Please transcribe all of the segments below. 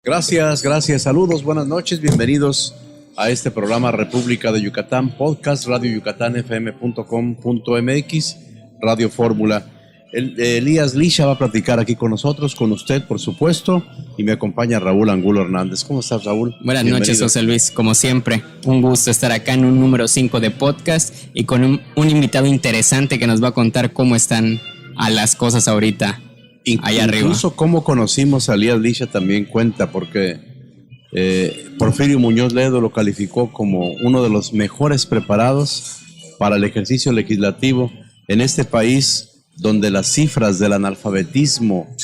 Gracias, saludos, buenas noches, bienvenidos a este programa República de Yucatán, podcast, Radio Yucatán, fm.com.mx, Radio Fórmula. Elías Lisha va a platicar aquí con nosotros, con usted, por supuesto, y me acompaña Raúl Angulo Hernández. ¿Cómo estás, Raúl? Buenas noches, José Luis. Como siempre, un gusto estar acá en un número 5 de podcast y con un invitado interesante que nos va a contar cómo están a las cosas ahorita allá arriba. Incluso cómo conocimos a Elías Lisha también cuenta, porque Porfirio Muñoz Ledo lo calificó como uno de los mejores preparados para el ejercicio legislativo en este país, donde las cifras del analfabetismo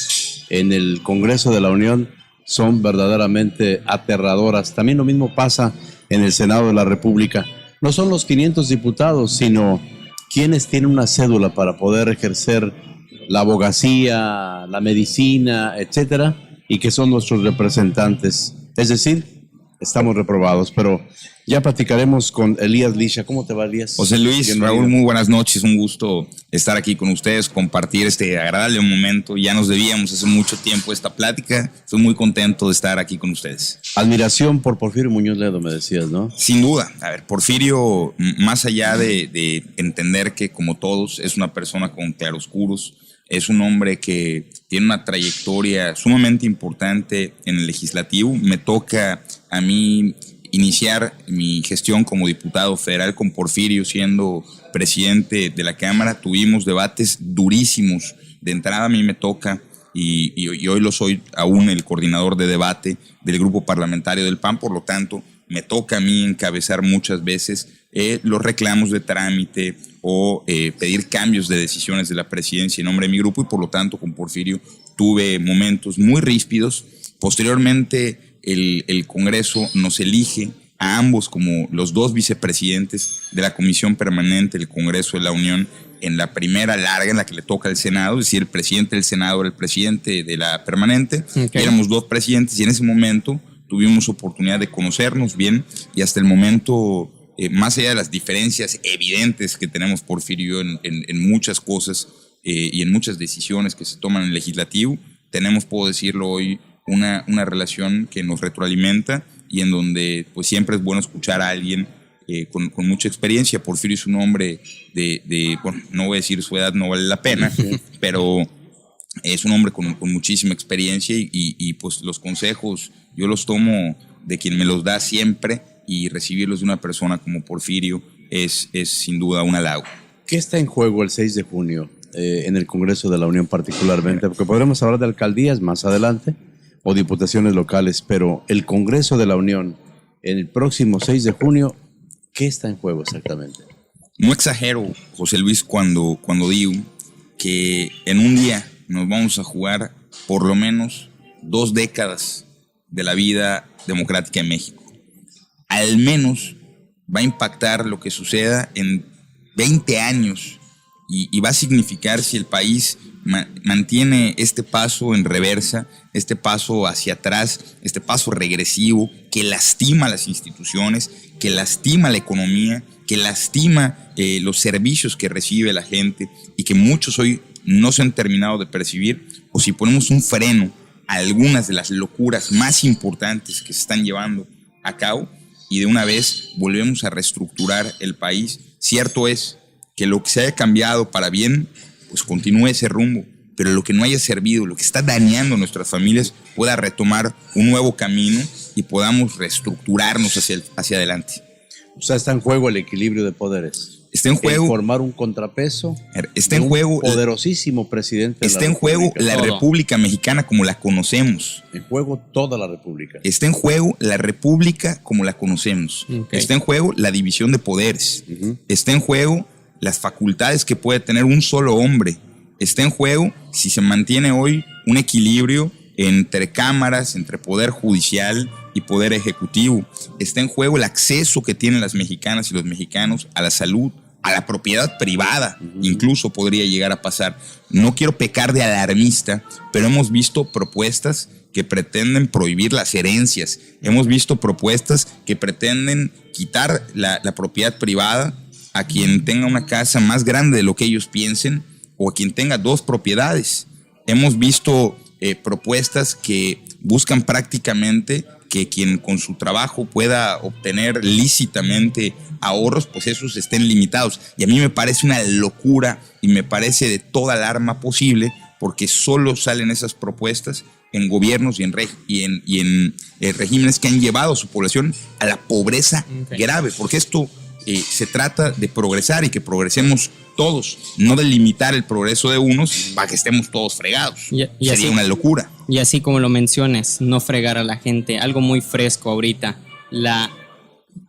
en el Congreso de la Unión son verdaderamente aterradoras. También lo mismo pasa en el Senado de la República. No son los 500 diputados, sino quienes tienen una cédula para poder ejercer la abogacía, la medicina, etcétera, y que son nuestros representantes. Es decir, estamos reprobados, pero ya platicaremos con Elías Lisha. ¿Cómo te va, Elías? José Luis, bienvenido. Raúl, muy buenas noches. Un gusto estar aquí con ustedes, compartir este agradable momento. Ya nos debíamos hace mucho tiempo esta plática. Estoy muy contento de estar aquí con ustedes. Admiración por Porfirio Muñoz Ledo, me decías, ¿no? Sin duda. A ver, Porfirio, más allá de entender que, como todos, es una persona con claroscuros, es un hombre que tiene una trayectoria sumamente importante en el legislativo. Me toca a mí iniciar mi gestión como diputado federal con Porfirio siendo presidente de la Cámara. Tuvimos debates durísimos. De entrada a mí me toca, y hoy lo soy aún, el coordinador de debate del grupo parlamentario del PAN, por lo tanto me toca a mí encabezar muchas veces los reclamos de trámite o pedir cambios de decisiones de la presidencia en nombre de mi grupo, y por lo tanto con Porfirio tuve momentos muy ríspidos. Posteriormente el Congreso nos elige a ambos como los dos vicepresidentes de la Comisión Permanente del Congreso de la Unión en la primera larga en la que le toca al Senado, es decir, el presidente del Senado era el presidente de la Permanente. Okay. Éramos dos presidentes y en ese momento tuvimos oportunidad de conocernos bien, y hasta el momento, más allá de las diferencias evidentes que tenemos Porfirio en muchas cosas y en muchas decisiones que se toman en el legislativo, tenemos, puedo decirlo hoy, una relación que nos retroalimenta y en donde pues siempre es bueno escuchar a alguien con mucha experiencia. Porfirio es un hombre bueno, no voy a decir su edad, no vale la pena, pero es un hombre con muchísima experiencia y pues los consejos yo los tomo de quien me los da siempre, y recibirlos de una persona como Porfirio es sin duda un halago. ¿Qué está en juego el 6 de junio en el Congreso de la Unión particularmente? Porque podremos hablar de alcaldías más adelante o diputaciones locales, pero el Congreso de la Unión en el próximo 6 de junio, ¿qué está en juego exactamente? No exagero, José Luis, cuando digo que en un día nos vamos a jugar por lo menos 2 décadas de la vida democrática en México. Al menos va a impactar lo que suceda en 20 años y va a significar, si el país mantiene este paso en reversa, este paso hacia atrás, este paso regresivo que lastima las instituciones, que lastima la economía, que lastima los servicios que recibe la gente y que muchos hoy no se han terminado de percibir, o si ponemos un freno a algunas de las locuras más importantes que se están llevando a cabo y de una vez volvemos a reestructurar el país. Cierto es que lo que se haya cambiado para bien, pues continúe ese rumbo, pero lo que no haya servido, lo que está dañando a nuestras familias, pueda retomar un nuevo camino y podamos reestructurarnos hacia adelante. O sea, está en juego el equilibrio de poderes. Está en juego formar un contrapeso. Está en juego poderosísimo presidente. Está en juego la República Mexicana como la conocemos. En juego toda la República. Está en juego la República como la conocemos. Okay. Está en juego la división de poderes. Está en juego las facultades que puede tener un solo hombre. Está en juego si se mantiene hoy un equilibrio entre cámaras, entre poder judicial y poder ejecutivo. Está en juego el acceso que tienen las mexicanas y los mexicanos a la salud, a la propiedad privada, incluso podría llegar a pasar. No quiero pecar de alarmista, pero hemos visto propuestas que pretenden prohibir las herencias. Hemos visto propuestas que pretenden quitar la propiedad privada a quien tenga una casa más grande de lo que ellos piensen o a quien tenga 2 propiedades. Hemos visto propuestas que buscan prácticamente que quien con su trabajo pueda obtener lícitamente ahorros, pues esos estén limitados. Y a mí me parece una locura y me parece de toda alarma posible, porque solo salen esas propuestas en gobiernos y en regímenes que han llevado a su población a la pobreza grave, porque esto se trata de progresar y que progresemos todos, no de limitar el progreso de unos para que estemos todos fregados. Sería así, una locura. Y así como lo mencionas, no fregar a la gente, algo muy fresco ahorita,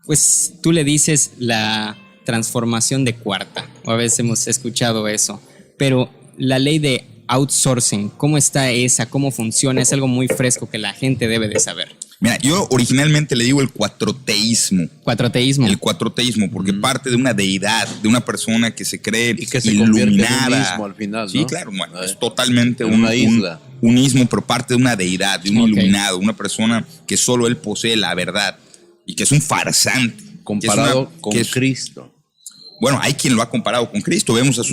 pues tú le dices la transformación de cuarta, o a veces hemos escuchado eso, pero la ley de outsourcing, ¿cómo está esa? ¿Cómo funciona? Es algo muy fresco que la gente debe de saber. Mira, yo originalmente le digo el cuatroteísmo. ¿Cuatroteísmo? El cuatroteísmo, porque parte de una deidad, de una persona que se cree y que se iluminada. En un ismo al final, ¿no? Sí, claro, bueno, es totalmente una isla. Un ismo, pero parte de una deidad, de un iluminado, una persona que solo él posee la verdad y que es un farsante. Comparado con Cristo. Bueno, hay quien lo ha comparado con Cristo. Vemos a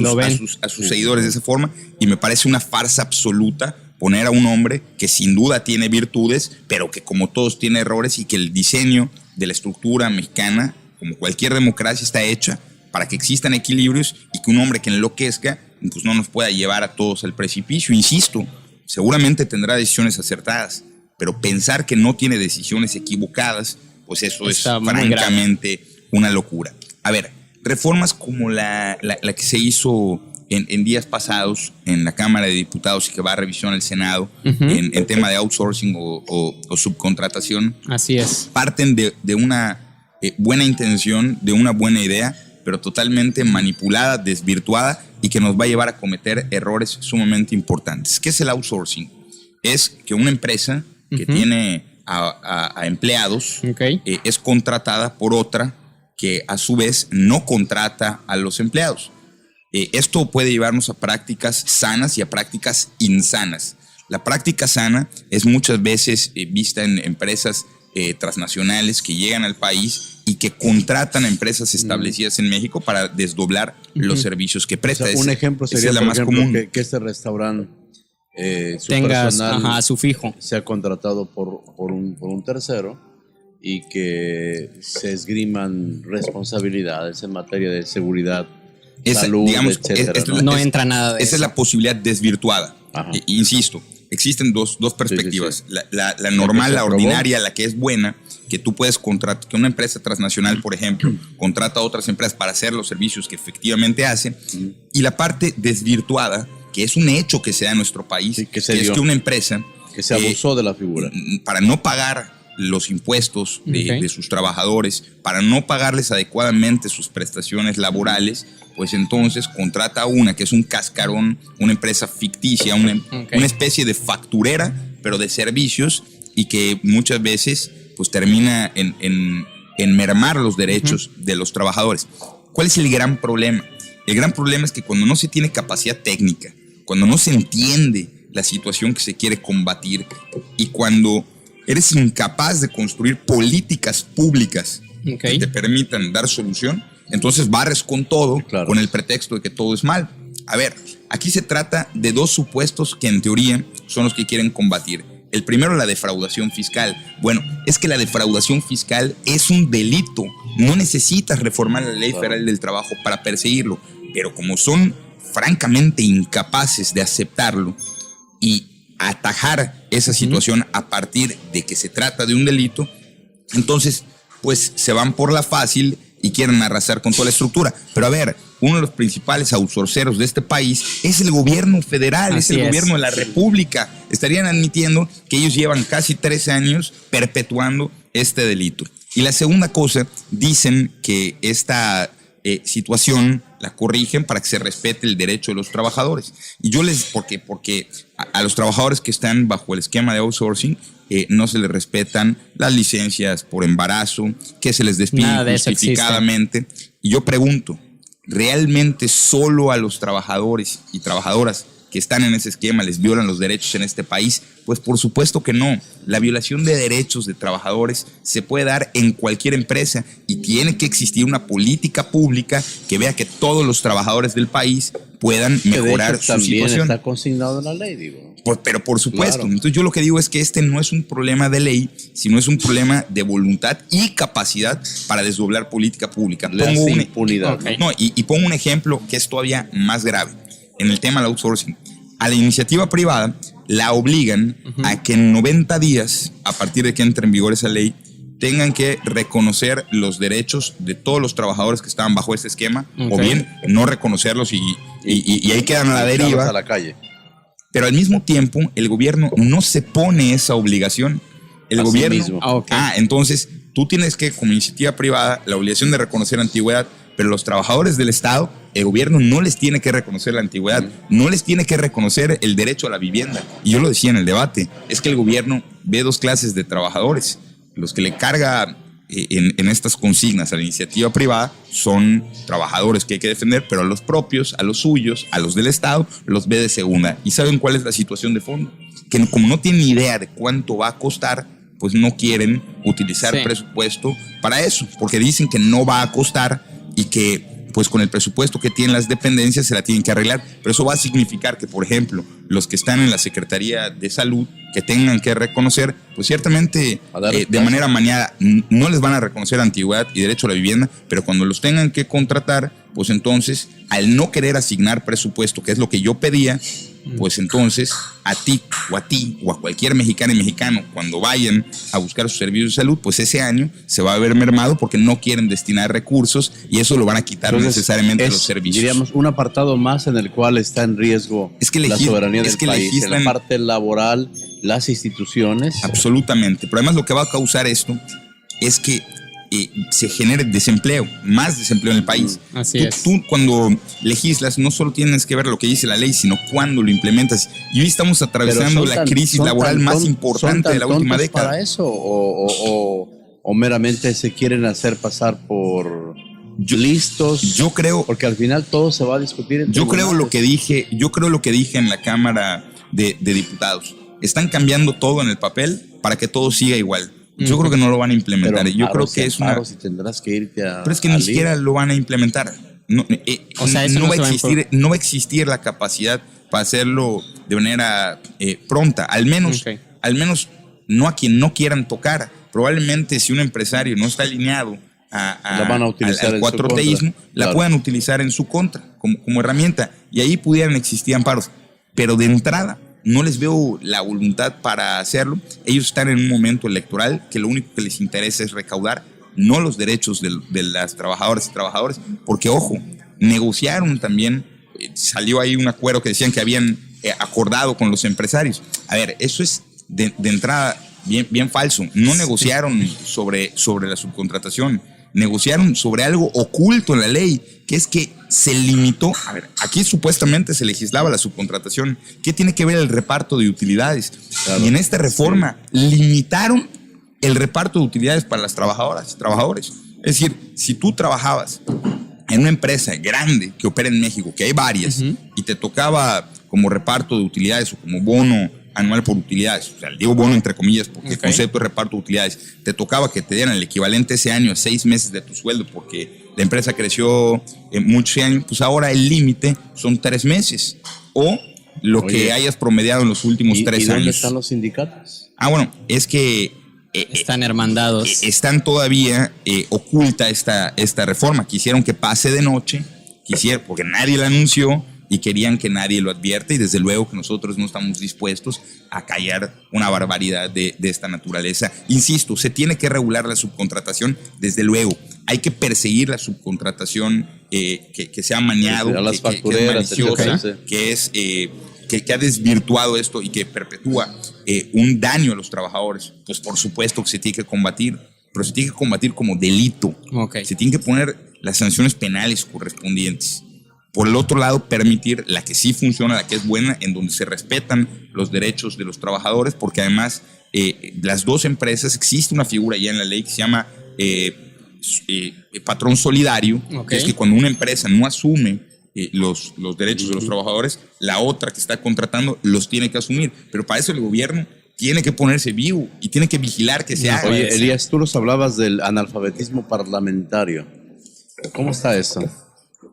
sus seguidores de esa forma y me parece una farsa absoluta poner a un hombre que sin duda tiene virtudes, pero que como todos tiene errores, y que el diseño de la estructura mexicana, como cualquier democracia, está hecha para que existan equilibrios y que un hombre que enloquezca pues no nos pueda llevar a todos al precipicio. Insisto, seguramente tendrá decisiones acertadas, pero pensar que no tiene decisiones equivocadas, pues eso está es francamente una locura. A ver, reformas como la que se hizo en días pasados en la Cámara de Diputados y que va a revisión al Senado en tema de outsourcing o subcontratación. Así es. Parten de una buena intención, de una buena idea, pero totalmente manipulada, desvirtuada y que nos va a llevar a cometer errores sumamente importantes. ¿Qué es el outsourcing? Es que una empresa que tiene a empleados es contratada por otra que a su vez no contrata a los empleados. Esto puede llevarnos a prácticas sanas y a prácticas insanas. La práctica sana es muchas veces vista en empresas transnacionales que llegan al país y que contratan a empresas establecidas en México para desdoblar los servicios que presta. O sea, un ejemplo sería, la más común. Que este restaurante su tengas personal su fijo sea contratado por un tercero y que se esgriman responsabilidades en materia de seguridad, salud, digamos, etcétera, ¿no? No entra nada de eso. Esa es la posibilidad desvirtuada. Insisto, existen dos perspectivas. Sí. La normal, la ordinaria, la que es buena, que tú puedes contratar, que una empresa transnacional, por ejemplo, contrata a otras empresas para hacer los servicios que efectivamente hacen, y la parte desvirtuada, que es un hecho que se da en nuestro país, que es que una empresa que se abusó de la figura para no pagar los impuestos de sus trabajadores, para no pagarles adecuadamente sus prestaciones laborales, pues entonces contrata a una que es un cascarón, una empresa ficticia, una especie de facturera, pero de servicios, y que muchas veces pues termina en mermar los derechos de los trabajadores. ¿Cuál es el gran problema? El gran problema es que cuando no se tiene capacidad técnica, cuando no se entiende la situación que se quiere combatir y cuando eres incapaz de construir políticas públicas que te permitan dar solución, entonces barres con todo, con el pretexto de que todo es mal. A ver, aquí se trata de dos supuestos que en teoría son los que quieren combatir. El primero, la defraudación fiscal. Bueno, es que la defraudación fiscal es un delito. No necesitas reformar la Ley Federal del Trabajo para perseguirlo, pero como son francamente incapaces de aceptarlo y atajar esa situación a partir de que se trata de un delito, entonces pues se van por la fácil y quieren arrasar con toda la estructura. Pero a ver, uno de los principales outsourceros de este país es el gobierno federal, es el gobierno de la República. Estarían admitiendo que ellos llevan casi 13 años perpetuando este delito. Y la segunda cosa, dicen que esta situación la corrigen para que se respete el derecho de los trabajadores. Y yo porque a los trabajadores que están bajo el esquema de outsourcing no se les respetan las licencias por embarazo, que se les despide justificadamente. Y yo pregunto, ¿realmente solo a los trabajadores y trabajadoras que están en ese esquema les violan los derechos en este país? Pues por supuesto que no. La violación de derechos de trabajadores se puede dar en cualquier empresa y tiene que existir una política pública que vea que todos los trabajadores del país puedan mejorar su también situación. Está consignado en la ley, digo. Pero por supuesto. Claro. Entonces yo lo que digo es que este no es un problema de ley, sino es un problema de voluntad y capacidad para desdoblar política pública. Pongo impunidad. Okay. No, y pongo un ejemplo que es todavía más grave en el tema del outsourcing. A la iniciativa privada la obligan a que en 90 días, a partir de que entre en vigor esa ley, tengan que reconocer los derechos de todos los trabajadores que estaban bajo este esquema, o bien no reconocerlos y ahí quedan a la deriva. A la calle. Pero al mismo tiempo, el gobierno no se pone esa obligación. El Así gobierno. mismo. Entonces, tú tienes que, como iniciativa privada, la obligación de reconocer antigüedad, pero los trabajadores del Estado, el gobierno no les tiene que reconocer la antigüedad, no les tiene que reconocer el derecho a la vivienda. Y yo lo decía en el debate, es que el gobierno ve dos clases de trabajadores. Los que le carga en estas consignas a la iniciativa privada son trabajadores que hay que defender, pero a los propios, a los suyos, a los del Estado, los ve de segunda. ¿Y saben cuál es la situación de fondo? Que como no tienen idea de cuánto va a costar, pues no quieren utilizar presupuesto para eso, porque dicen que no va a costar y que pues con el presupuesto que tienen las dependencias se la tienen que arreglar. Pero eso va a significar que, por ejemplo, los que están en la Secretaría de Salud, que tengan que reconocer, pues ciertamente de manera maniada no les van a reconocer antigüedad y derecho a la vivienda, pero cuando los tengan que contratar, pues entonces, al no querer asignar presupuesto, que es lo que yo pedía, pues entonces a ti o a cualquier mexicana y mexicano, cuando vayan a buscar sus servicios de salud, pues ese año se va a ver mermado porque no quieren destinar recursos y eso lo van a quitar necesariamente de los servicios. Diríamos, un apartado más en el cual está en riesgo la soberanía del país, en la parte laboral, las instituciones. Absolutamente, pero además lo que va a causar esto es que se genere desempleo, más desempleo en el país. Así es. Tú cuando legislas no solo tienes que ver lo que dice la ley, sino cuándo lo implementas. Y hoy estamos atravesando la crisis laboral más importante de la última década. ¿Para eso o meramente se quieren hacer pasar por listos? Yo creo, porque al final todo se va a discutir. Yo creo lo que dije en la Cámara de Diputados. Están cambiando todo en el papel para que todo siga igual. Yo creo que no lo van a implementar. Pero yo creo que es una. Si tendrás que irte pero es que ni siquiera lo van a implementar. No va a existir la capacidad para hacerlo de manera pronta. Al menos no a quien no quieran tocar. Probablemente si un empresario no está alineado al 4Tismo, la puedan utilizar en su contra como herramienta. Y ahí pudieran existir amparos. Pero de entrada no les veo la voluntad para hacerlo. Ellos están en un momento electoral que lo único que les interesa es recaudar, no los derechos de las trabajadoras y trabajadores, porque ojo, negociaron también, salió ahí un acuerdo que decían que habían acordado con los empresarios. A ver, eso es de entrada bien falso. No negociaron sobre la subcontratación, negociaron sobre algo oculto en la ley, que es que se limitó. A ver, aquí supuestamente se legislaba la subcontratación. ¿Qué tiene que ver el reparto de utilidades? Claro, y en esta reforma limitaron el reparto de utilidades para las trabajadoras y trabajadores. Es decir, si tú trabajabas en una empresa grande que opera en México, que hay varias, y te tocaba como reparto de utilidades o como bono anual por utilidades, o sea, digo bono entre comillas porque el concepto de reparto de utilidades, te tocaba que te dieran el equivalente ese año a 6 meses de tu sueldo porque la empresa creció muchos años, pues ahora el límite son 3 meses o lo que hayas promediado en los últimos 3 años. ¿Y dónde están los sindicatos? Bueno, es que están hermandados. Están todavía oculta esta reforma. Quisieron que pase de noche, porque nadie la anunció y querían que nadie lo advierta, y desde luego que nosotros no estamos dispuestos a callar una barbaridad de esta naturaleza. Insisto, se tiene que regular la subcontratación, desde luego. Hay que perseguir la subcontratación que se ha maniado, que es maliciosa, que ha desvirtuado esto y que perpetúa un daño a los trabajadores. Pues por supuesto que se tiene que combatir, pero se tiene que combatir como delito. Se tienen que poner las sanciones penales correspondientes. Por el otro lado, permitir la que sí funciona, la que es buena, en donde se respetan los derechos de los trabajadores, porque además las dos empresas, existe una figura ya en la ley que se llama patrón solidario, que es que cuando una empresa no asume los derechos de los trabajadores, la otra que está contratando los tiene que asumir. Pero para eso el gobierno tiene que ponerse vivo y tiene que vigilar que se haga. Oye, Elías, tú nos hablabas del analfabetismo parlamentario. ¿Cómo está eso?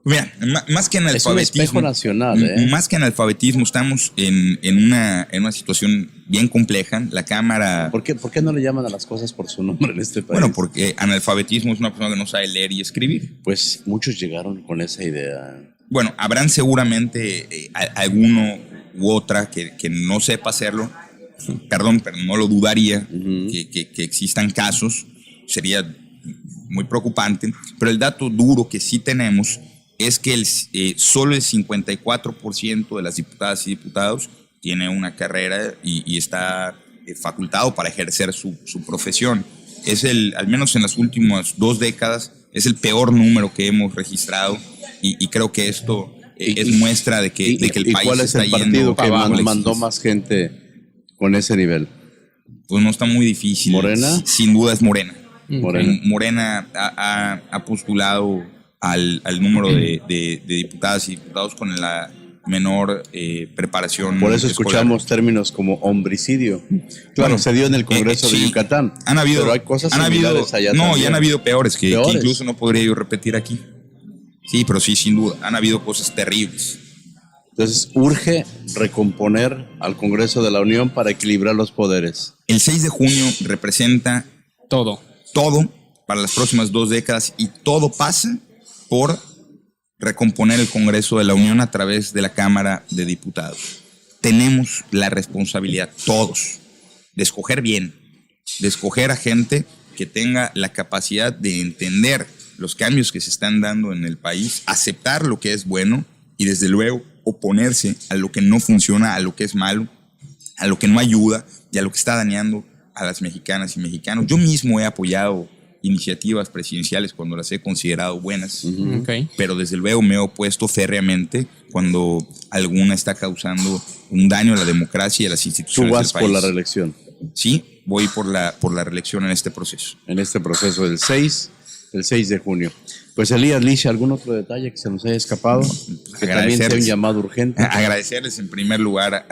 Mira, más que analfabetismo, es un espejo nacional, más que analfabetismo, estamos en una situación bien compleja. La Cámara... ¿Por qué no le llaman a las cosas por su nombre en este país? Bueno, porque analfabetismo es una persona que no sabe leer y escribir. Pues muchos llegaron con esa idea. Bueno, habrán seguramente alguno u otra que no sepa hacerlo. Perdón, pero no lo dudaría que existan casos. Sería muy preocupante. Pero el dato duro que sí tenemos es que solo el 54% de las diputadas y diputados tiene una carrera y está facultado para ejercer su profesión. Al menos en las últimas 2 décadas, es el peor número que hemos registrado y creo que esto es muestra de que el país ¿cuál es está el partido que yendo mandó más gente con ese nivel? Pues no está muy difícil. ¿Morena? Sin duda es Morena. Morena ha postulado al número de diputadas y diputados con la menor preparación. Por eso escolar. escuchamos términos como homicidio. Claro, Bueno, se dio en el Congreso de sí, Yucatán. Pero hay cosas similares allá también. y han habido peores que incluso no podría yo repetir aquí. Sí, pero sí, sin duda, han habido cosas terribles. Entonces, urge recomponer al Congreso de la Unión para equilibrar los poderes. El 6 de junio representa Todo para las próximas 2 décadas y todo pasa por recomponer el Congreso de la Unión a través de la Cámara de Diputados. Tenemos la responsabilidad, todos, de escoger bien, de escoger a gente que tenga la capacidad de entender los cambios que se están dando en el país, aceptar lo que es bueno y desde luego oponerse a lo que no funciona, a lo que es malo, a lo que no ayuda y a lo que está dañando a las mexicanas y mexicanos. Yo mismo he apoyado iniciativas presidenciales cuando las he considerado buenas, pero desde luego me he opuesto férreamente cuando alguna está causando un daño a la democracia y a las instituciones del país. ¿Tú vas por la reelección? Sí, voy por la reelección en este proceso. En este proceso del 6 de junio. Pues Elías Licha, ¿algún otro detalle que se nos haya escapado? Que también sea un llamado urgente. Agradecerles en primer lugar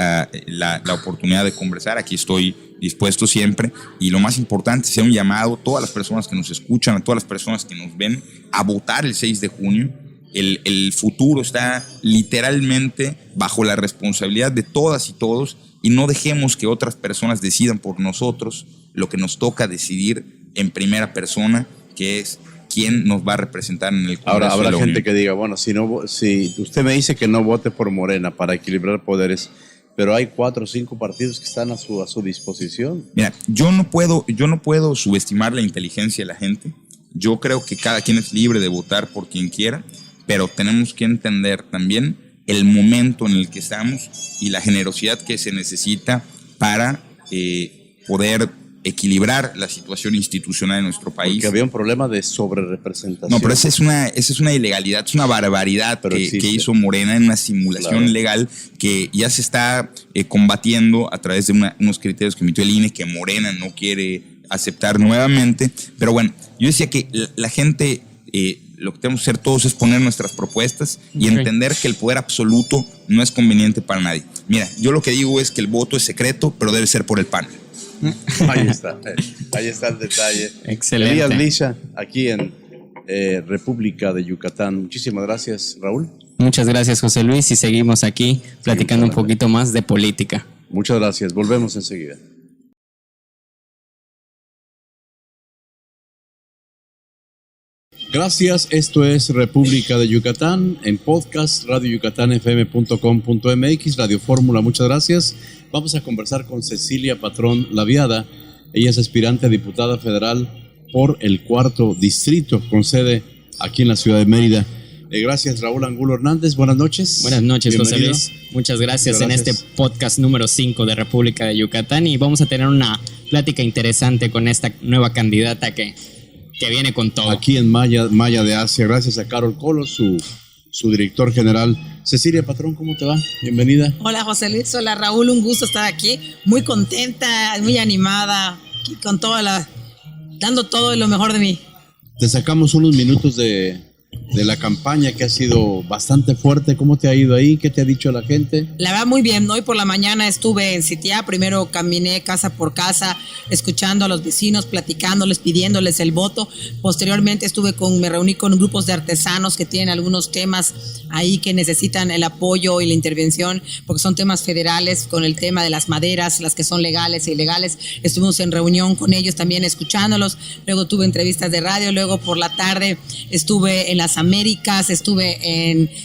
la oportunidad de conversar. Aquí estoy dispuesto siempre. Y lo más importante, sea un llamado a todas las personas que nos escuchan, a todas las personas que nos ven, a votar el 6 de junio. El futuro está literalmente bajo la responsabilidad de todas y todos. Y no dejemos que otras personas decidan por nosotros lo que nos toca decidir en primera persona, que es quién nos va a representar en el Congreso. Ahora habrá de la gente Unión. que diga, bueno, si usted me dice que no vote por Morena para equilibrar poderes, pero hay 4 o 5 partidos que están a su disposición. Mira, yo no puedo subestimar la inteligencia de la gente. Yo creo que cada quien es libre de votar por quien quiera, pero tenemos que entender también el momento en el que estamos y la generosidad que se necesita para poder equilibrar la situación institucional de nuestro país. Porque había un problema de sobrerepresentación. No, pero esa es una ilegalidad, es una barbaridad que hizo Morena en una simulación legal que ya se está combatiendo a través de unos criterios que emitió el INE que Morena no quiere aceptar nuevamente. Pero bueno, yo decía que la gente, lo que tenemos que hacer todos es poner nuestras propuestas y entender que el poder absoluto no es conveniente para nadie. Mira, yo lo que digo es que el voto es secreto, pero debe ser por el PAN. Ahí está el detalle. Excelente. Elías Licha, aquí en República de Yucatán. Muchísimas gracias, Raúl. Muchas gracias, José Luis, y seguimos aquí platicando un poquito más de política. Muchas gracias. Volvemos enseguida. Gracias, esto es República de Yucatán en podcast radioyucatanfm.com.mx, Radio Fórmula, muchas gracias. Vamos a conversar con Cecilia Patrón Laviada. Ella es aspirante a diputada federal por el 4º distrito, con sede aquí en la ciudad de Mérida. Gracias, Raúl Angulo Hernández. Buenas noches. Buenas noches, Bienvenido. José Luis. Muchas gracias Muchas en este podcast número 5 de República de Yucatán, y vamos a tener una plática interesante con esta nueva candidata que viene con todo. Aquí en Maya de Asia, gracias a Carol Colo, su director general. Cecilia Patrón, ¿cómo te va? Bienvenida. Hola, José Luis. Hola, Raúl. Un gusto estar aquí. Muy contenta, muy animada, aquí con dando todo lo mejor de mí. Te sacamos unos minutos de de la campaña que ha sido bastante fuerte. ¿Cómo te ha ido ahí? ¿Qué te ha dicho la gente? La verdad, muy bien. Hoy por la mañana estuve en Sitiá. Primero caminé casa por casa, escuchando a los vecinos, platicándoles, pidiéndoles el voto. Posteriormente me reuní con grupos de artesanos que tienen algunos temas ahí que necesitan el apoyo y la intervención, porque son temas federales, con el tema de las maderas, las que son legales e ilegales. Estuvimos en reunión con ellos también, escuchándolos. Luego tuve entrevistas de radio. Luego por la tarde estuve en las Américas, estuve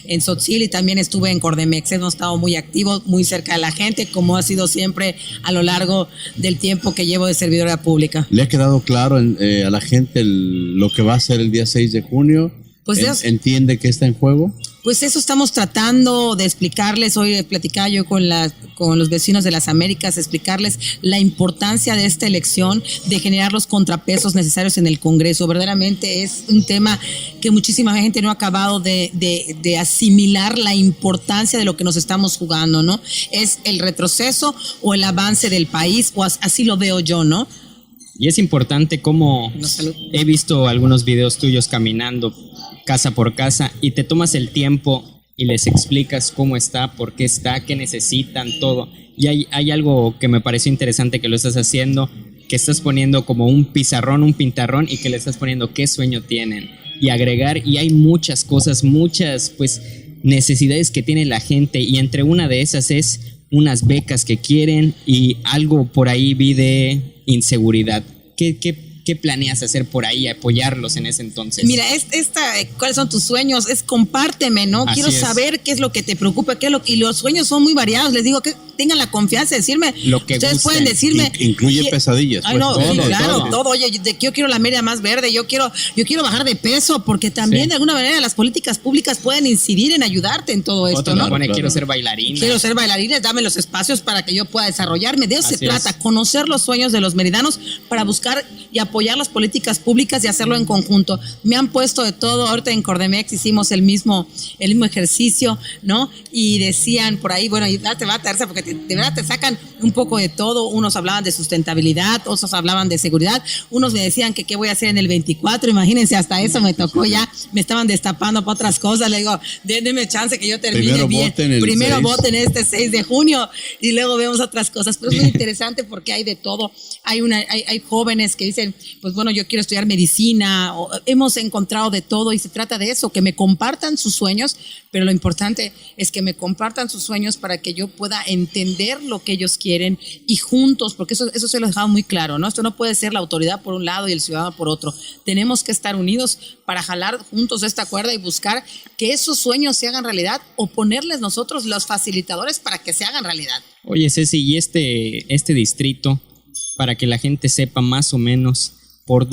en Tzotzil y también estuve en Cordemex. Hemos estado muy activos, muy cerca de la gente, como ha sido siempre a lo largo del tiempo que llevo de servidora pública. ¿Le ha quedado claro a la gente lo que va a ser el día 6 de junio? Pues ¿Entiende que está en juego? Pues eso estamos tratando de explicarles. Hoy platicaba yo con los vecinos de las Américas, explicarles la importancia de esta elección, de generar los contrapesos necesarios en el Congreso. Verdaderamente es un tema que muchísima gente no ha acabado de asimilar la importancia de lo que nos estamos jugando, ¿no? Es el retroceso o el avance del país, o así lo veo yo, ¿no? Y es importante como he visto algunos videos tuyos caminando casa por casa y te tomas el tiempo y les explicas cómo está, por qué está, qué necesitan, todo. Y hay algo que me pareció interesante que lo estás haciendo, que estás poniendo como un pizarrón, un pintarrón, y que le estás poniendo qué sueño tienen y agregar. Y hay muchas cosas, muchas pues necesidades que tiene la gente, y entre una de esas es unas becas que quieren, y algo por ahí vi de inseguridad. ¿Qué planeas hacer por ahí, apoyarlos en ese entonces? Mira, ¿cuáles son tus sueños? Compárteme, ¿no? Quiero saber qué es lo que te preocupa, y los sueños son muy variados. Les digo que tengan la confianza de decirme lo que ustedes gusten. Pueden decirme. Incluye pesadillas. Ay, no, pues, todo. Oye, yo quiero la media más verde, yo quiero bajar de peso, porque también de alguna manera las políticas públicas pueden incidir en ayudarte en todo esto, ¿no? Quiero ser bailarina. Quiero ser bailarina, dame los espacios para que yo pueda desarrollarme. De eso se trata, conocer los sueños de los meridanos para buscar y apoyar las políticas públicas y hacerlo en conjunto. Me han puesto de todo. Ahorita en Cordemex hicimos el mismo ejercicio, ¿no? Y decían por ahí, bueno, y te va a aterrizar porque de verdad te sacan un poco de todo. Unos hablaban de sustentabilidad, otros hablaban de seguridad, unos me decían que qué voy a hacer en el 24. Imagínense, hasta eso me tocó ya. Me estaban destapando para otras cosas. Le digo, denme chance que yo termine bien. Primero voten este 6 de junio y luego vemos otras cosas. Pero es muy interesante porque hay de todo. Hay jóvenes que dicen, pues bueno, yo quiero estudiar medicina. Hemos encontrado de todo y se trata de eso, que me compartan sus sueños, pero lo importante es que me compartan sus sueños para que yo pueda entender lo que ellos quieren y juntos, porque eso se lo he dejado muy claro, ¿no? Esto no puede ser la autoridad por un lado y el ciudadano por otro. Tenemos que estar unidos para jalar juntos esta cuerda y buscar que esos sueños se hagan realidad, o ponerles nosotros los facilitadores para que se hagan realidad. Oye, Ceci, y este distrito, para que la gente sepa más o menos por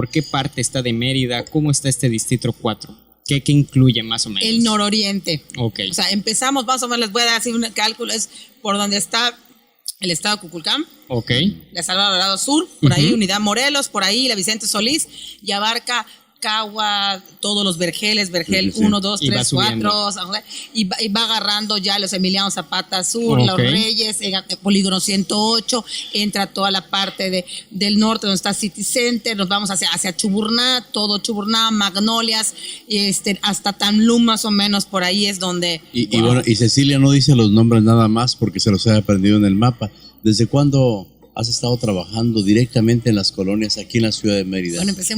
qué parte está de Mérida, cómo está este distrito 4, ¿qué incluye más o menos? El nororiente. Ok. O sea, empezamos más o menos, les voy a dar así un cálculo, es por donde está el estado de Cuculcán. Ok. La Salvador Dorado Sur, por ahí Unidad Morelos, por ahí la Vicente Solís, y abarca Cagua, todos los vergel 1, 2, 3, 4, y va agarrando ya los Emiliano Zapata Sur, Los Reyes, Polígono 108, entra toda la parte del norte donde está City Center, nos vamos hacia Chuburná, todo Chuburná, Magnolias, hasta Tamlum más o menos, por ahí es donde... Y bueno, y Cecilia no dice los nombres nada más porque se los ha aprendido en el mapa. ¿Desde cuándo has estado trabajando directamente en las colonias aquí en la ciudad de Mérida? Bueno, empecé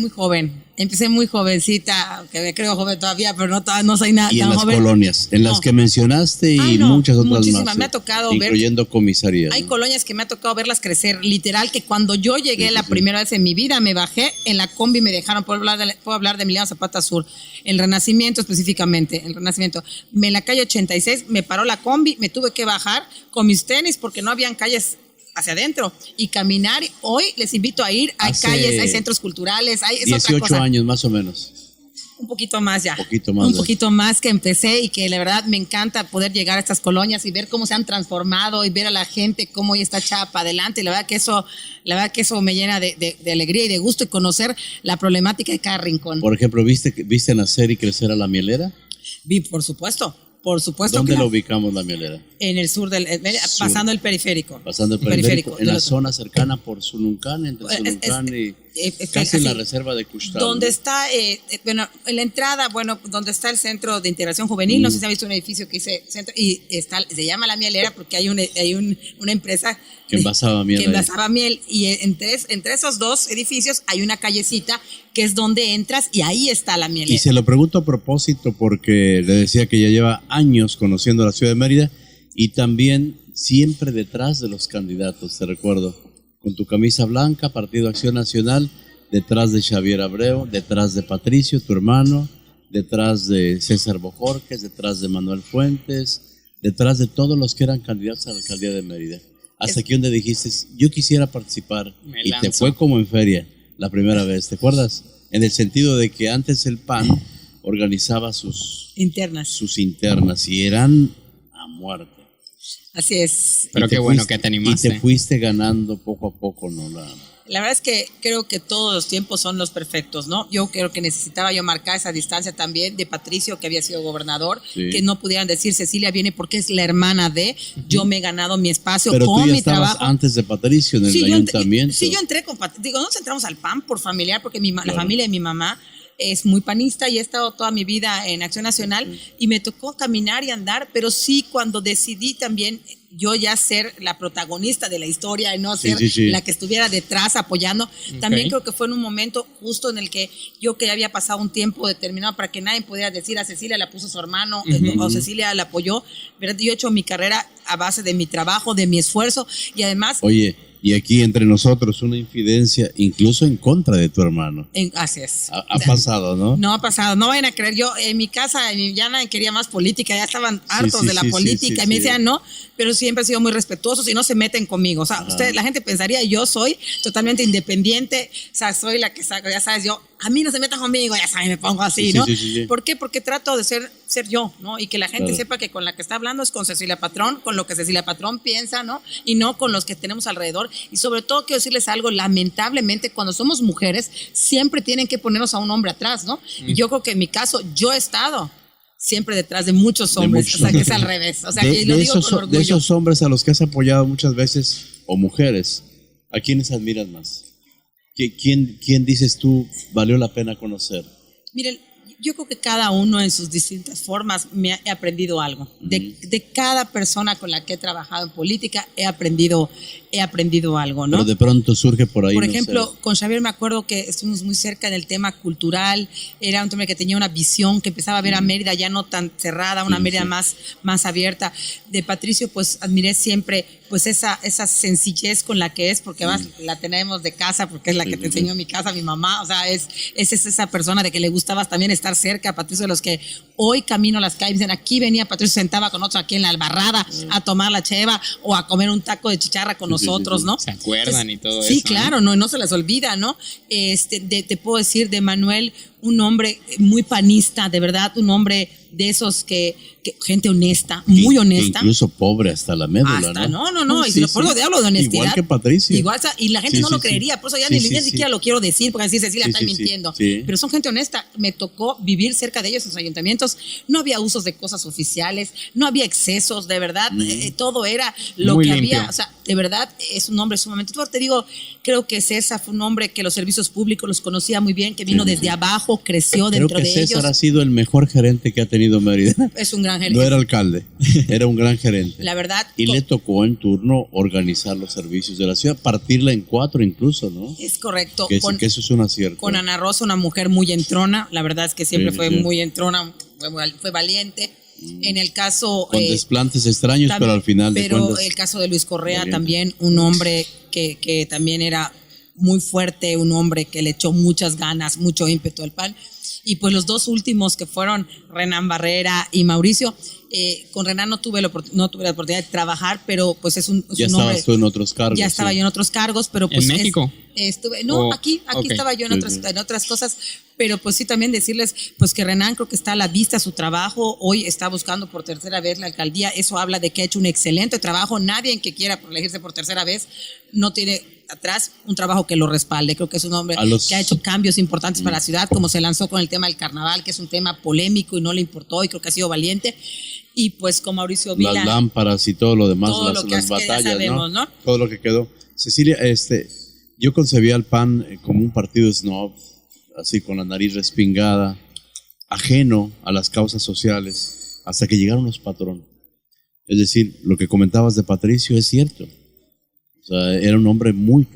muy jovencita, aunque me creo joven todavía, pero no soy nada y tan en las joven. Colonias, en las que mencionaste y muchas otras más. Me ha tocado incluyendo comisarías. Hay colonias que me ha tocado verlas crecer, literal, que cuando yo llegué la primera vez en mi vida, me bajé en la combi, me dejaron, puedo hablar de Emiliano Zapata Sur, el Renacimiento específicamente, en la calle 86, me paró la combi, me tuve que bajar con mis tenis porque no habían calles hacia adentro y caminar. Hoy les invito a ir, hay calles, hay centros culturales, es 18 otra cosa. años más o menos. Un poquito más ya. Un poquito más que empecé, y que la verdad me encanta poder llegar a estas colonias y ver cómo se han transformado y ver a la gente cómo hoy está echada para adelante. Y la verdad que eso me llena de alegría y de gusto, y conocer la problemática de cada rincón. Por ejemplo, ¿viste nacer y crecer a la mielera? Vi, por supuesto. Por supuesto ¿Dónde que la no. ubicamos la mielera? En el sur pasando el periférico. Pasando el periférico, en la zona cercana por Zuluncán, entre Zuluncán y casi en la reserva de Cuxtal. Donde está, bueno, en la entrada, bueno, donde está el Centro de Integración Juvenil, no sé si ha visto un edificio que dice centro, y se llama La Mielera porque hay una empresa que envasaba miel. Que envasaba miel, y entre esos dos edificios hay una callecita que es donde entras y ahí está La Mielera. Y se lo pregunto a propósito porque le decía que ya lleva años conociendo la ciudad de Mérida y también siempre detrás de los candidatos, te recuerdo, con tu camisa blanca, Partido Acción Nacional, detrás de Xavier Abreu, detrás de Patricio, tu hermano, detrás de César Bojorquez, detrás de Manuel Fuentes, detrás de todos los que eran candidatos a la alcaldía de Mérida. Hasta aquí donde dijiste, yo quisiera participar, y te fue como en feria la primera vez, ¿te acuerdas? En el sentido de que antes el PAN organizaba sus internas y eran a muerte. Así es. Pero qué bueno que te animaste. Y te fuiste ganando poco a poco, ¿no? La verdad es que creo que todos los tiempos son los perfectos, ¿no? Yo creo que necesitaba yo marcar esa distancia también de Patricio, que había sido gobernador, que no pudieran decir Cecilia viene porque es la hermana de, yo me he ganado mi espacio con mi trabajo. Pero antes de Patricio en el ayuntamiento. Yo entré con Patricio, nos entramos al PAN por familiar, porque la familia de mi mamá es muy panista y he estado toda mi vida en Acción Nacional y me tocó caminar y andar, pero sí cuando decidí también yo ya ser la protagonista de la historia y no ser la que estuviera detrás apoyando, también creo que fue en un momento justo en el que yo que había pasado un tiempo determinado para que nadie pudiera decir a Cecilia la puso su hermano o Cecilia la apoyó, ¿verdad? Yo he hecho mi carrera a base de mi trabajo, de mi esfuerzo y además... Oye, y aquí entre nosotros una infidencia incluso en contra de tu hermano. Así es. Ha pasado, ¿no? No ha pasado, no vayan a creer. Yo en mi casa ya nadie quería más política, ya estaban hartos de la política y me decían no, pero siempre he sido muy respetuosos y no se meten conmigo. O sea, la gente pensaría, yo soy totalmente independiente, o sea, soy la que saco, ya sabes, a mí no se metan conmigo, ya saben, me pongo así, ¿no? ¿Por qué? Porque trato de ser yo, ¿no? Y que la gente sepa que con la que está hablando es con Cecilia Patrón, con lo que Cecilia Patrón piensa, ¿no? Y no con los que tenemos alrededor. Y sobre todo quiero decirles algo, lamentablemente cuando somos mujeres siempre tienen que ponernos a un hombre atrás, ¿no? Y yo creo que en mi caso yo he estado siempre detrás de muchos hombres, o sea que es al revés, o sea que lo digo con orgullo. De esos hombres a los que has apoyado muchas veces, o mujeres, ¿a quiénes admiras más? ¿Quién dices tú valió la pena conocer? Miren, yo creo que cada uno en sus distintas formas he aprendido algo. De cada persona con la que he trabajado en política he aprendido algo, ¿no? Pero de pronto surge por ahí. Por ejemplo, con Xavier me acuerdo que estuvimos muy cerca en el tema cultural. Era un hombre que tenía una visión, que empezaba a ver a Mérida ya no tan cerrada, una Mérida más abierta. De Patricio, pues admiré siempre pues esa sencillez con la que es, porque además la tenemos de casa, porque es la que te enseñó mi casa, mi mamá. O sea, es esa persona de que le gustaba también estar cerca. Patricio, de los que hoy camino a las calles, dicen, aquí venía Patricio, sentaba con otros aquí en la Albarrada a tomar la cheva o a comer un taco de chicharra con nosotros, ¿no? Se acuerdan y todo eso. Sí, claro, no se les olvida, ¿no? Te puedo decir de Manuel, un hombre muy panista, de verdad, un hombre de esos que gente honesta, muy honesta. Incluso pobre hasta la médula, ¿no? No, y si lo pongo de hablo de honestidad. Igual que Patricio. Y la gente no lo creería, por eso ya ni siquiera lo quiero decir, porque así Cecilia está mintiendo. Pero son gente honesta. Me tocó vivir cerca de ellos en sus ayuntamientos. No había usos de cosas oficiales, no había excesos, de verdad. Todo era lo muy que limpio. había. O sea, de verdad, es un hombre sumamente. Te digo, creo que César fue un hombre que los servicios públicos los conocía muy bien, que vino desde abajo, creció dentro de ellos. Creo que César ha sido el mejor gerente que ha tenido Mérida. Es un gran gerente. No era alcalde, era un gran gerente. La verdad. Y le tocó en turno organizar los servicios de la ciudad, partirla en 4 incluso, ¿no? Es correcto. Que eso es un acierto. Con Ana Rosa, una mujer muy entrona, la verdad es que siempre fue muy entrona, fue valiente. En el caso... Con desplantes extraños, pero al final de cuentas... Pero el caso de Luis Correa también, un hombre que también era muy fuerte, un hombre que le echó muchas ganas, mucho ímpetu al PAN. Y pues los dos últimos que fueron Renán Barrera y Mauricio, con Renán no tuve la oportunidad de trabajar, pero pues es un ya hombre... estabas tú en otros cargos. Ya estaba yo en otros cargos, pero pues... ¿En México? Aquí estaba yo en otras cosas, pero pues sí también decirles pues que Renán creo que está a la vista su trabajo, hoy está buscando por tercera vez la alcaldía, eso habla de que ha hecho un excelente trabajo, nadie que quiera elegirse por tercera vez no tiene atrás un trabajo que lo respalde. Creo que es un hombre que ha hecho cambios importantes para la ciudad, como se lanzó con el tema del carnaval, que es un tema polémico y no le importó, y creo que ha sido valiente. Y pues con Mauricio Vila. Las lámparas y todo lo demás, todo las lo que batallas, ya sabemos, ¿no? Todo lo que quedó. Cecilia, yo concebía al PAN como un partido snob, así con la nariz respingada, ajeno a las causas sociales, hasta que llegaron los patrones. Es decir, lo que comentabas de Patricio es cierto. O sea, era un hombre muy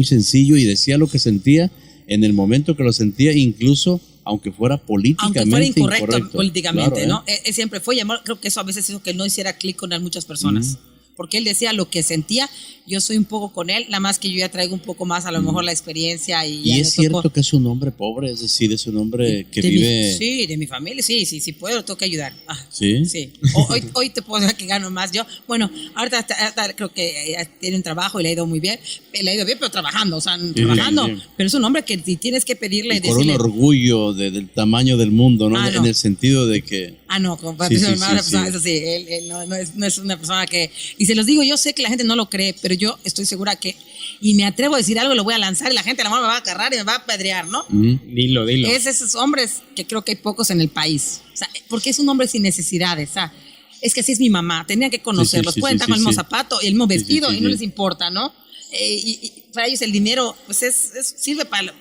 sencillo y decía lo que sentía en el momento que lo sentía, incluso aunque fuera políticamente incorrecto políticamente, claro, ¿no? Él siempre fue, creo que eso a veces hizo que no hiciera clic con muchas personas. Porque él decía lo que sentía. Yo soy un poco con él, nada más que yo ya traigo un poco más a lo mejor la experiencia. Y es cierto que es un hombre pobre, es decir, es un hombre que vive... Sí, de mi familia, sí, puedo, lo tengo que ayudar. ¿Sí? Sí. Hoy te puedo decir que gano más yo. Bueno, ahorita creo que tiene un trabajo y le ha ido muy bien. Le ha ido bien, pero trabajando, o sea, trabajando. Sí. Pero es un hombre que si tienes que pedirle... Y con un orgullo del tamaño del mundo, ¿no? En el sentido de que... No, con Patricio eso sí, él no es una persona que... Y se los digo, yo sé que la gente no lo cree, pero yo estoy segura que, y me atrevo a decir algo, lo voy a lanzar y la gente a lo mejor me va a agarrar y me va a apedrear, ¿no? Dilo. Es esos hombres que creo que hay pocos en el país, o sea, porque es un hombre sin necesidades, o sea, es que así es mi mamá, tenían que conocerlos, pueden estar con el mismo zapato y el mismo vestido y no les importa, ¿no? Y para ellos el dinero pues sirve para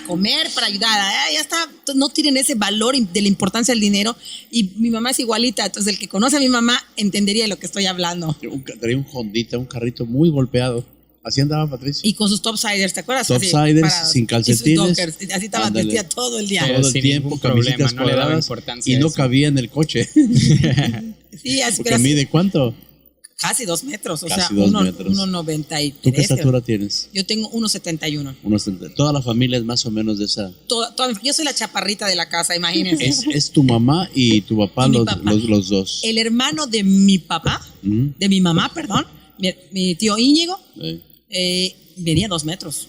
comer, para ayudar, ya está, no tienen ese valor de la importancia del dinero, y mi mamá es igualita, entonces el que conoce a mi mamá entendería de lo que estoy hablando. Traía un Hondita, un carrito muy golpeado, así andaba Patricia. Y con sus topsiders, ¿te acuerdas? Topsiders, sin calcetines. Así estaba vestida todo el día. Todo el tiempo, camisetas cuadradas, y no cabía en el coche. Sí, así. Porque mide ¿cuánto? Casi 2 metros, o casi sea, 1.93. ¿Tú qué estatura tienes? Yo tengo 1.71. Toda la familia es más o menos de esa. Yo soy la chaparrita de la casa, imagínense. Es tu mamá y tu papá, los dos. El hermano de mi papá, de mi mamá, perdón, mi tío Íñigo, medía 2 metros.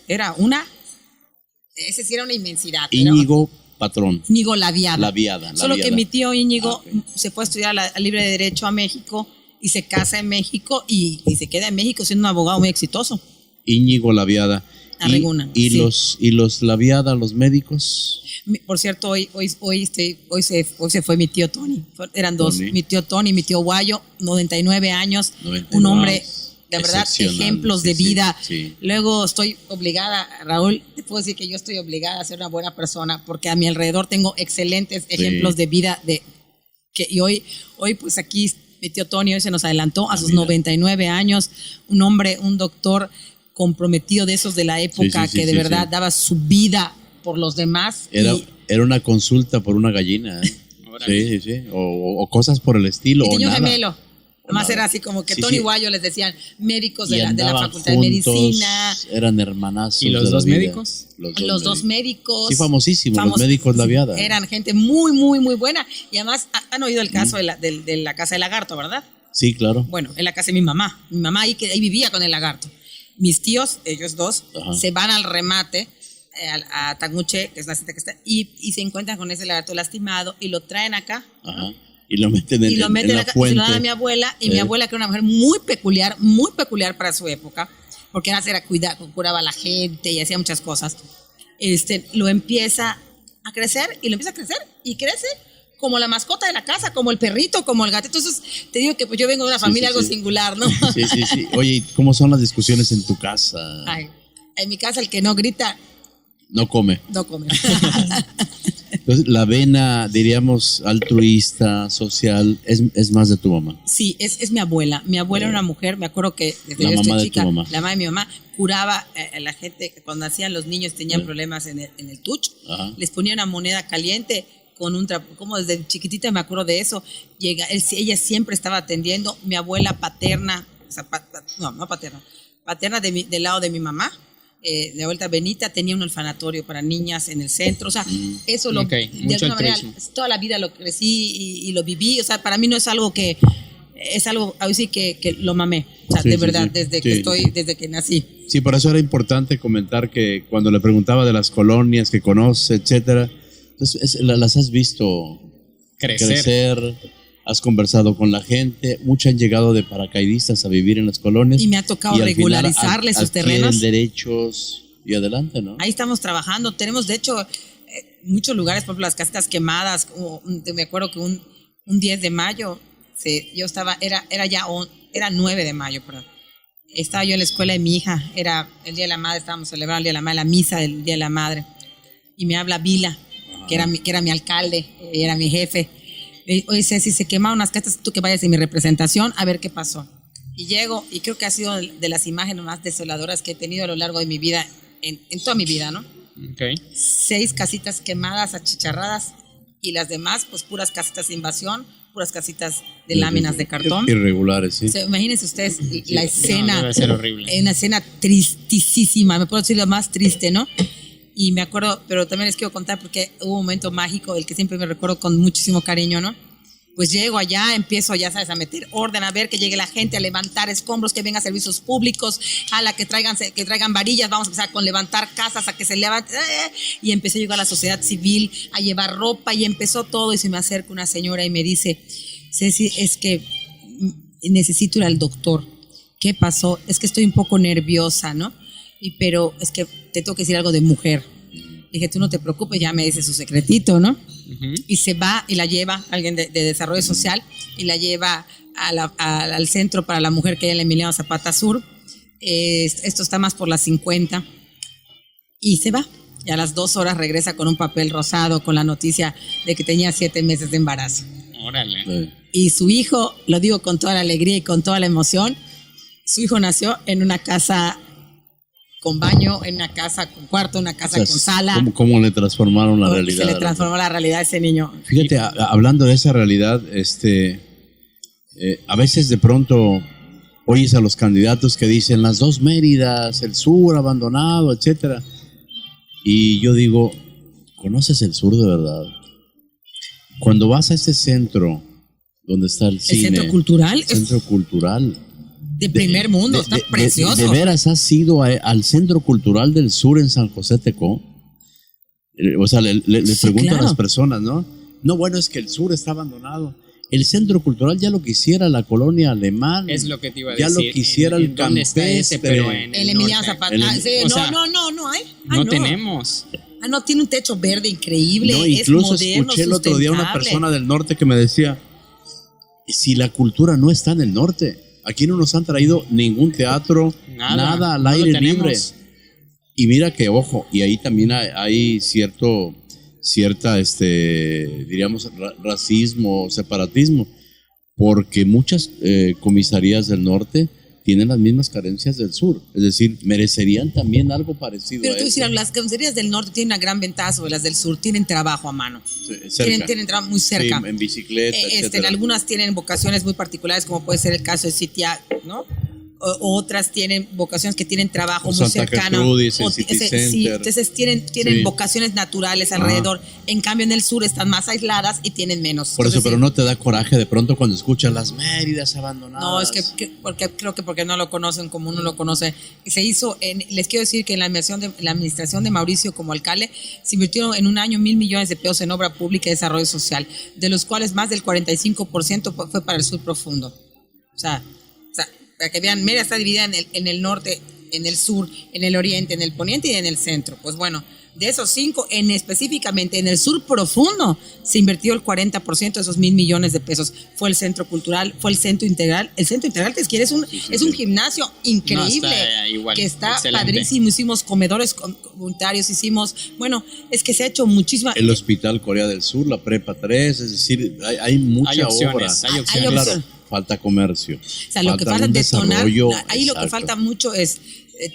Ese sí era una inmensidad. Íñigo Patrón. Íñigo Laviada. Solo Laviada. que mi tío Íñigo se fue a estudiar a libre de Derecho a México y se casa en México y se queda en México siendo un abogado muy exitoso. Íñigo Laviada. Arreguna. ¿Y los Laviada, los médicos? Por cierto, hoy se fue mi tío Tony. Eran dos, Tony. Mi tío Tony, mi tío Guayo, 99 años, un hombre de verdad, ejemplos de vida. Sí. Luego estoy obligada, Raúl, te puedo decir que yo estoy obligada a ser una buena persona porque a mi alrededor tengo excelentes ejemplos de vida y hoy pues aquí mi tío Tony hoy se nos adelantó a sus 99 años, un hombre, un doctor comprometido de esos de la época que de verdad daba su vida por los demás. Era una consulta por una gallina. Sí. O cosas por el estilo. Y tenía o un nada. gemelo. Además era así como que Tony Guayo les decían médicos de la Facultad de Medicina. Eran hermanazos. ¿Y los dos médicos? Los dos médicos. Sí, famosísimos, los médicos Laviada. Eran gente muy, muy, muy buena. Y además han oído el caso de la casa del lagarto, ¿verdad? Sí, claro. Bueno, en la casa de mi mamá. Mi mamá ahí vivía con el lagarto. Mis tíos, ellos dos, se van al remate a Taguche, que es la cita que está, y se encuentran con ese lagarto lastimado y lo traen acá. Ajá. Y lo meten en la fuente. Y se lo dan a mi abuela, y mi abuela, que era una mujer muy peculiar para su época, porque curaba a la gente y hacía muchas cosas, lo empieza a crecer, y crece como la mascota de la casa, como el perrito, como el gatito. Entonces, te digo que pues yo vengo de una familia algo singular, ¿no? Sí. Oye, ¿cómo son las discusiones en tu casa? Ay, en mi casa el que no grita... No come. No come. Entonces, la vena, diríamos, altruista, social, es más de tu mamá. Sí, es mi abuela. Mi abuela era una mujer, me acuerdo que desde la yo mamá estoy de chica, tu mamá. la mamá de mi mamá curaba a la gente, cuando nacían los niños tenían problemas en el tuch, les ponía una moneda caliente con un trapo, como desde chiquitita me acuerdo de eso. Ella siempre estaba atendiendo. Mi abuela paterna, o sea, paterna del lado de mi mamá, de vuelta Benita, tenía un orfanatorio para niñas en el centro, o sea, eso de alguna manera toda la vida lo crecí y lo viví, o sea, para mí no es algo que es algo así que lo mamé, o sea, de verdad, desde que nací. Sí, por eso era importante comentar que cuando le preguntaba de las colonias que conoce, etcétera, entonces las has visto crecer, has conversado con la gente, muchos han llegado de paracaidistas a vivir en las colonias. Y me ha tocado y al final regularizarles sus adquieren terrenos. derechos y adelante, ¿no? Ahí estamos trabajando. Tenemos, de hecho, muchos lugares, por ejemplo, las casitas quemadas. Me acuerdo que un 10 de mayo, yo estaba, era 9 de mayo, perdón. Estaba yo en la escuela de mi hija, era el Día de la Madre, estábamos celebrando el Día de la Madre, la misa del Día de la Madre. Y me habla Vila, que era mi alcalde, era mi jefe. Oye, Ceci, se quemaron unas casas, tú que vayas en mi representación a ver qué pasó. Y llego, y creo que ha sido de las imágenes más desoladoras que he tenido a lo largo de mi vida, en toda mi vida, ¿no? Okay. 6 casitas quemadas, achicharradas, y las demás, pues puras casitas de invasión, puras casitas de láminas de cartón. Irregulares, sí. O sea, imagínense ustedes la escena. No, debe ser horrible. Una escena tristísima, me puedo decir lo más triste, ¿no? Y me acuerdo, pero también les quiero contar porque hubo un momento mágico del que siempre me recuerdo con muchísimo cariño, ¿no? Pues llego allá, empiezo, ya sabes, a meter orden, a ver que llegue la gente, a levantar escombros, que vengan servicios públicos, que traigan varillas, vamos a empezar con levantar casas, a que se levante, y empecé a llegar a la sociedad civil, a llevar ropa, y empezó todo, y se me acerca una señora y me dice, Ceci, es que necesito ir al doctor. ¿Qué pasó? Es que estoy un poco nerviosa, ¿no? Pero es que te tengo que decir algo de mujer. Dije, tú no te preocupes, ya me dice su secretito, ¿no? Uh-huh. Y se va y la lleva, alguien de desarrollo social, y la lleva al centro para la mujer que hay en la Emiliano Zapata Sur. Esto está más por las 50. Y se va. Y a las 2 horas regresa con un papel rosado con la noticia de que tenía 7 meses de embarazo. Órale. Sí. Y su hijo, lo digo con toda la alegría y con toda la emoción, su hijo nació en una casa con baño, en una casa con cuarto, una casa con sala. ¿Cómo le transformaron la realidad? Se le transformó la realidad a ese niño. Fíjate, hablando de esa realidad, a veces de pronto oyes a los candidatos que dicen las 2 Méridas, el sur abandonado, etcétera. Y yo digo, ¿conoces el sur de verdad? Cuando vas a ese centro donde está el cine, centro cultural, centro cultural de primer mundo, está precioso. ¿De veras has ido al Centro Cultural del Sur en San José Tecó? O sea, le Sí, pregunto claro. a las personas, ¿no? No, bueno, es que el sur está abandonado. El Centro Cultural ya lo quisiera la colonia alemán. Es lo que te iba a ya decir. Ya lo quisiera el ¿dónde está ese? campestre. Pero en El Emiliano norte. Zapata. Sí, o sea, no hay. No tenemos. No, tiene un techo verde increíble. No, es incluso moderno, escuché el otro día una sustentable. persona del norte que me decía, si la cultura no está en el norte, aquí no nos han traído ningún teatro, nada al no lo aire tenemos. libre. Y mira que, ojo, y ahí también hay cierta, diríamos, racismo, separatismo, porque muchas comisarías del norte tienen las mismas carencias del sur. Es decir, merecerían también algo parecido Pero a tú eso. decir, las comisarías del norte tienen una gran ventaja sobre las del sur, tienen trabajo a mano. Cerca. Tienen trabajo muy cerca. Sí, en bicicleta, etcétera. Algunas tienen vocaciones muy particulares, como puede ser el caso de Citia, ¿no? O otras tienen vocaciones que tienen trabajo O muy Santa cercano. Gertrudis, el City Sí, Center. entonces tienen Sí. vocaciones naturales alrededor. En cambio, en el sur están más aisladas y tienen menos. Por eso, Entonces, pero no te da coraje de pronto cuando escuchas las Méridas abandonadas. no, es porque no lo conocen como uno lo conoce. Se hizo, les quiero decir que en la administración de Mauricio como alcalde, se invirtieron en un año 1,000 millones de pesos en obra pública y desarrollo social, de los cuales más del 45% fue para el sur profundo. O sea, para que vean, Mérida está dividida en el norte, en el sur, en el oriente, en el poniente y en el centro. Pues bueno, de esos 5, específicamente en el sur profundo, se invirtió el 40% de esos 1,000 millones de pesos. Fue el centro cultural, fue el centro integral. El centro integral, que es un gimnasio increíble, está igual, que está excelente. padrísimo. Hicimos comedores comunitarios, bueno, es que se ha hecho muchísima. El Hospital Corea del Sur, la Prepa 3, es decir, hay mucha Hay opciones, obra. hay opciones. Claro, falta comercio. O sea, lo que falta un es detonar. desarrollo, Ahí lo que exacto. falta mucho es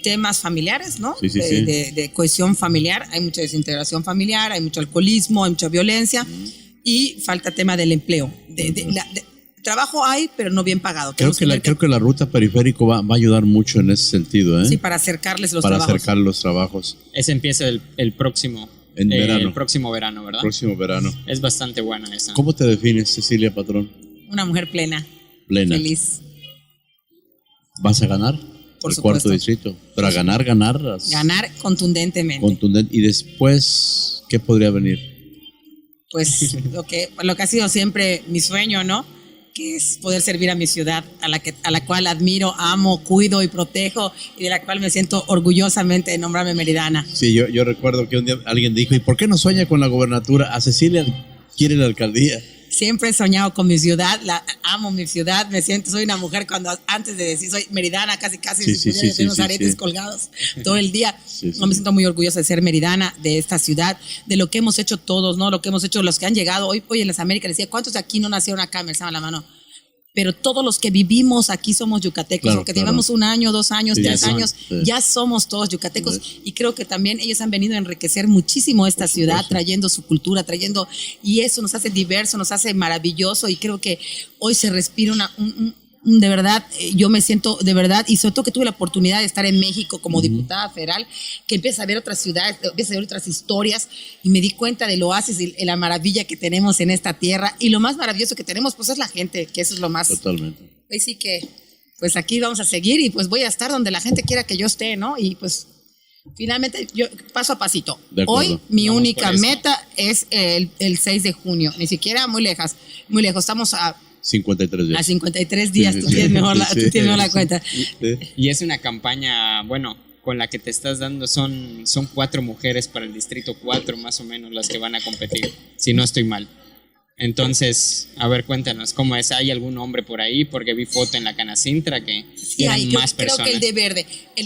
temas familiares, ¿no? Sí. De cohesión familiar. Hay mucha desintegración familiar, hay mucho alcoholismo, hay mucha violencia. Y falta tema del empleo. Trabajo hay, pero no bien pagado. Creo que la ruta periférico va a ayudar mucho en ese sentido, ¿eh? Sí, para acercarles los para trabajos. acercar los trabajos. Ese empieza el próximo. Verano. El próximo verano, ¿verdad? Próximo verano. Es bastante buena esa. ¿Cómo te defines, Cecilia Patrón? Una mujer plena, Plena. feliz. ¿Vas a ganar? Por el supuesto. cuarto distrito. Pero a ganar. Ganar contundentemente. Contundente. Y después, ¿qué podría venir? Pues lo que ha sido siempre mi sueño, ¿no? que es poder servir a mi ciudad, a la cual admiro, amo, cuido y protejo, y de la cual me siento orgullosamente de nombrarme meridana. Sí, yo recuerdo que un día alguien dijo, ¿y por qué no sueña con la gobernatura? A Cecilia quiere la alcaldía. Siempre he soñado con mi ciudad, amo mi ciudad, soy una mujer cuando antes de decir soy meridana, casi tengo los aretes colgados todo el día. No, me siento muy orgullosa de ser meridana, de esta ciudad, de lo que hemos hecho todos, ¿no? Lo que hemos hecho los que han llegado. Hoy en las Américas decía, ¿cuántos de aquí no nacieron acá? Me alzaban la mano. Pero todos los que vivimos aquí somos yucatecos, aunque llevamos 1 año, 2 años, 3 años, ya somos todos yucatecos, y creo que también ellos han venido a enriquecer muchísimo esta ciudad, trayendo su cultura, y eso nos hace diverso, nos hace maravilloso, y creo que hoy se respira de verdad, yo me siento de verdad, y sobre todo que tuve la oportunidad de estar en México como diputada federal, que empieza a ver otras ciudades, empieza a ver otras historias, y me di cuenta del oasis y la maravilla que tenemos en esta tierra, y lo más maravilloso que tenemos pues es la gente, que eso es lo más. Totalmente. Así que pues aquí vamos a seguir, y pues voy a estar donde la gente quiera que yo esté, ¿no? Y pues finalmente yo paso a pasito. Hoy mi única meta es el 6 de junio, ni siquiera muy lejos, estamos a 53 días. A 53 días, tú tienes mejor la cuenta. Y es una campaña, bueno, con la que te estás dando, son 4 mujeres para el distrito 4 más o menos las que van a competir, si no estoy mal. Entonces, a ver, cuéntanos, ¿cómo es? ¿Hay algún hombre por ahí? Porque vi foto en la Canacintra que eran más personas. Creo que el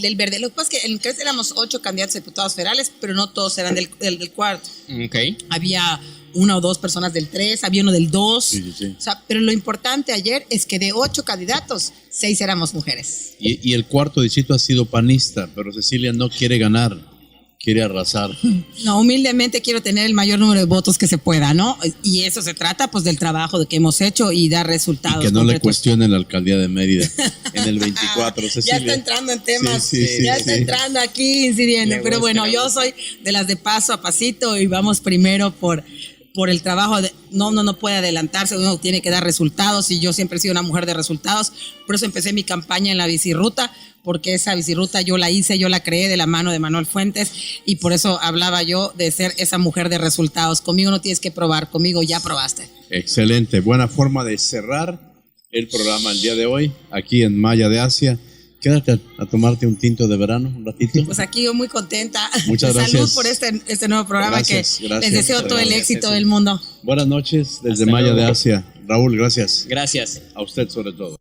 del verde. Lo que pasa es que en el CRES éramos 8 candidatos a diputados federales, pero no todos eran del cuarto. Okay. Había 1 o 2 personas del 3, había uno del 2. Sí. O sea, pero lo importante ayer es que de 8 candidatos, 6 éramos mujeres. Y el cuarto distrito ha sido panista, pero Cecilia no quiere ganar, quiere arrasar. No, humildemente quiero tener el mayor número de votos que se pueda, ¿no? Y eso se trata, pues, del trabajo que hemos hecho y dar resultados. Y que no concretos. le cuestionen la alcaldía de Mérida en el 24, Cecilia. Ya está entrando en temas, está entrando aquí, incidiendo. Pero bueno, yo soy de las de paso a pasito, y vamos primero por el trabajo. No puede adelantarse, uno tiene que dar resultados, y yo siempre he sido una mujer de resultados. Por eso empecé mi campaña en la bicirruta, porque esa bicirruta yo la creé de la mano de Manuel Fuentes, y por eso hablaba yo de ser esa mujer de resultados. Conmigo no tienes que probar, conmigo ya probaste. Excelente, buena forma de cerrar el programa el día de hoy, aquí en Maya de Asia. Quédate a tomarte un tinto de verano un ratito. Pues aquí yo muy contenta. Muchas gracias. Salud por este nuevo programa, gracias, les deseo todo el éxito del mundo. Buenas noches desde Maya de Asia. Raúl, gracias. Gracias. A usted sobre todo.